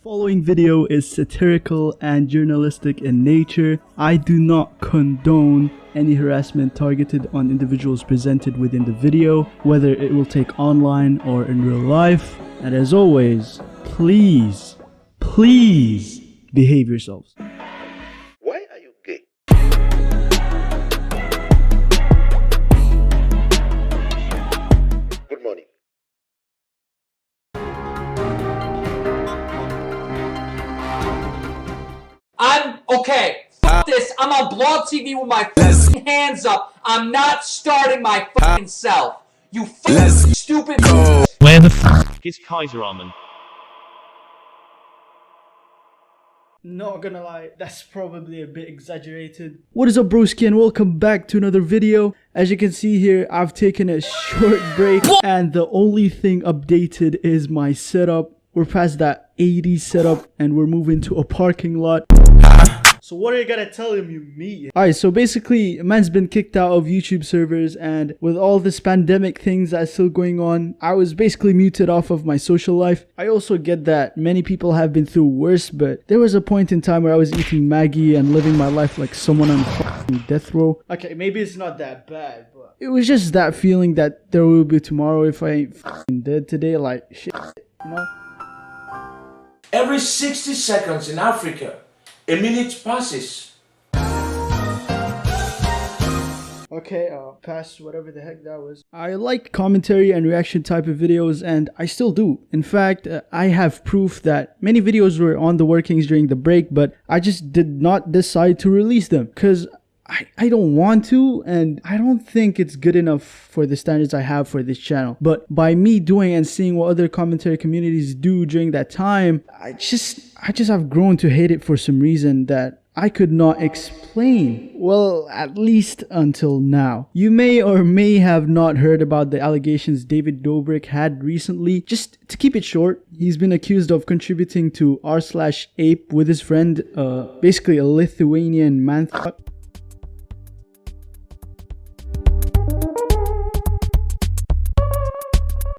Following video is satirical and journalistic in nature. I do not condone any harassment targeted on individuals presented within the video, whether it will take online or in real life. And as always, please behave yourselves. Why are you gay? Good morning. I'm okay. Fuck this. I'm on Blog TV with my fucking hands up. I'm not starting my fucking self. You fucking stupid. Where the fuck is Kaiseramen? Not gonna lie, that's probably a bit exaggerated. What is up, broski, and welcome back to another video. As you can see here, I've taken a short break and the only thing updated is my setup. We're past that 80s setup and we're moving to a parking lot. So what are you gonna tell him, you meat? Alright, so basically, man's been kicked out of YouTube servers, and with all this pandemic things that's still going on, I was basically muted off of my social life. I also get that many people have been through worse, but there was a point in time where I was eating Maggie and living my life like someone on fucking death row. Okay, maybe it's not that bad, but it was just that feeling that there will be tomorrow if I ain't fucking dead today, like shit, you know? Every 60 seconds in Africa, a minute passes. Okay, past whatever the heck that was. I like commentary and reaction type of videos, and I still do. In fact, I have proof that many videos were on the workings during the break, but I just did not decide to release them because I don't want to, and I don't think it's good enough for the standards I have for this channel. But by me doing and seeing what other commentary communities do during that time, I just have grown to hate it for some reason that I could not explain. Well, at least until now. You may or may have not heard about the allegations David Dobrik had recently. Just to keep it short, he's been accused of contributing to r/ape with his friend, basically a Lithuanian man.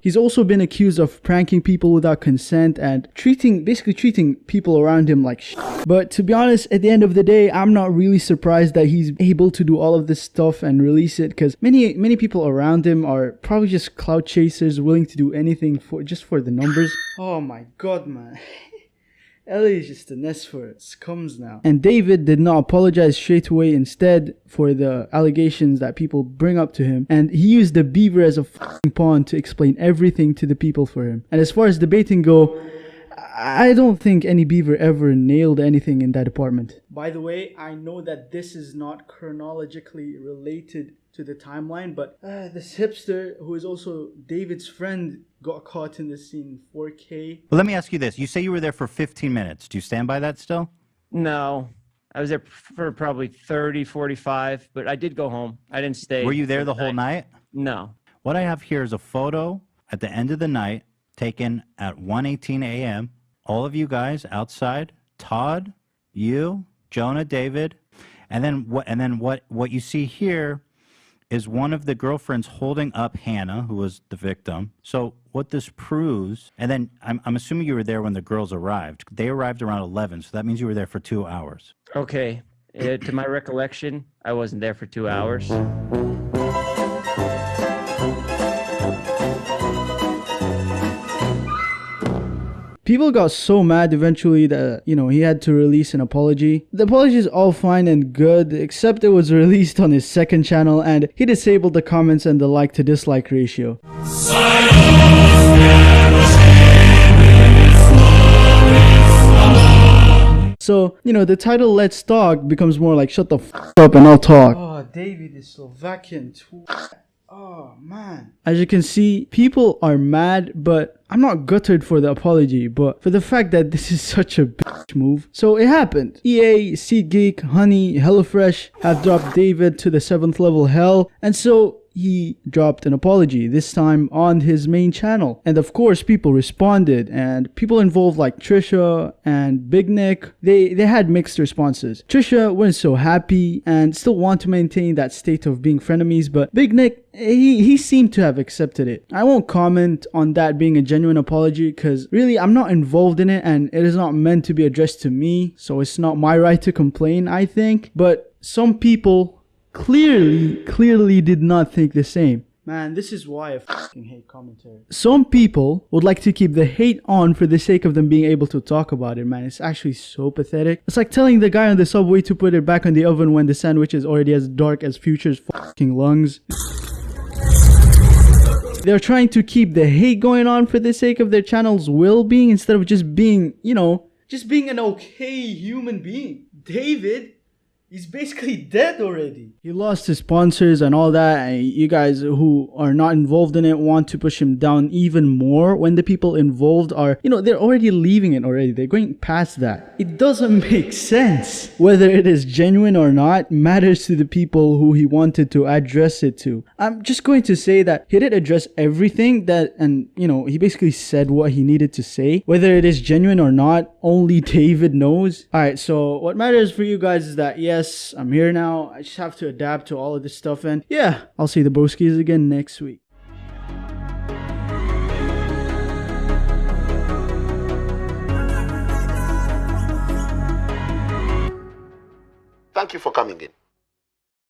He's also been accused of pranking people without consent and basically treating people around him like shit. But to be honest, at the end of the day, I'm not really surprised that he's able to do all of this stuff and release it, because many people around him are probably just clout chasers willing to do anything just for the numbers. Oh my god, man. Ellie is just a nest for scums now. And David did not apologize straight away instead for the allegations that people bring up to him. And he used the beaver as a fucking pawn to explain everything to the people for him. And as far as debating go, I don't think any beaver ever nailed anything in that department. By the way, I know that this is not chronologically related to the timeline, but this hipster, who is also David's friend, got caught in the scene 4K. Well, let me ask you this. You say you were there for 15 minutes. Do you stand by that still? No. I was there for probably 30, 45, but I did go home. I didn't stay. Were you there the whole night? No. What I have here is a photo at the end of the night taken at 1:18 a.m. All of you guys outside, Todd, you, Jonah, David, and then what you see here is one of the girlfriends holding up Hannah, who was the victim. So what this proves, and then I'm assuming you were there when the girls arrived. They arrived around 11, so that means you were there for 2 hours. Okay. To my recollection, I wasn't there for 2 hours. People got so mad eventually that, he had to release an apology. The apology is all fine and good, except it was released on his second channel and he disabled the comments and the like to dislike ratio. So, the title Let's Talk becomes more like shut the f up and I'll talk. Oh, David is Slovakian too. Oh man. As you can see, people are mad, but I'm not gutted for the apology, but for the fact that this is such a bitch move. So it happened. EA, SeatGeek, Honey, HelloFresh have dropped David to the 7th level hell, and so he dropped an apology, this time on his main channel. And of course, people responded, and people involved like Trisha and Big Nick, they had mixed responses. Trisha wasn't so happy and still want to maintain that state of being frenemies, but Big Nick, he seemed to have accepted it. I won't comment on that being a genuine apology because really I'm not involved in it and it is not meant to be addressed to me, so it's not my right to complain, I think. But some people clearly did not think the same. Man, this is why I fucking hate commentary. Some people would like to keep the hate on for the sake of them being able to talk about it, man. It's actually so pathetic. It's like telling the guy on the subway to put it back on the oven when the sandwich is already as dark as Future's fucking lungs. They're trying to keep the hate going on for the sake of their channel's well-being instead of just being, just being an okay human being. David, he's basically dead already. He lost his sponsors and all that, and you guys who are not involved in it want to push him down even more when the people involved are, they're already leaving it already. They're going past that. It doesn't make sense. Whether it is genuine or not matters to the people who he wanted to address it to. I'm just going to say that he did address everything and he basically said what he needed to say. Whether it is genuine or not, only David knows. Alright, so what matters for you guys is that yes, I'm here now. I just have to adapt to all of this stuff, and yeah, I'll see the broskies again next week. Thank you for coming in.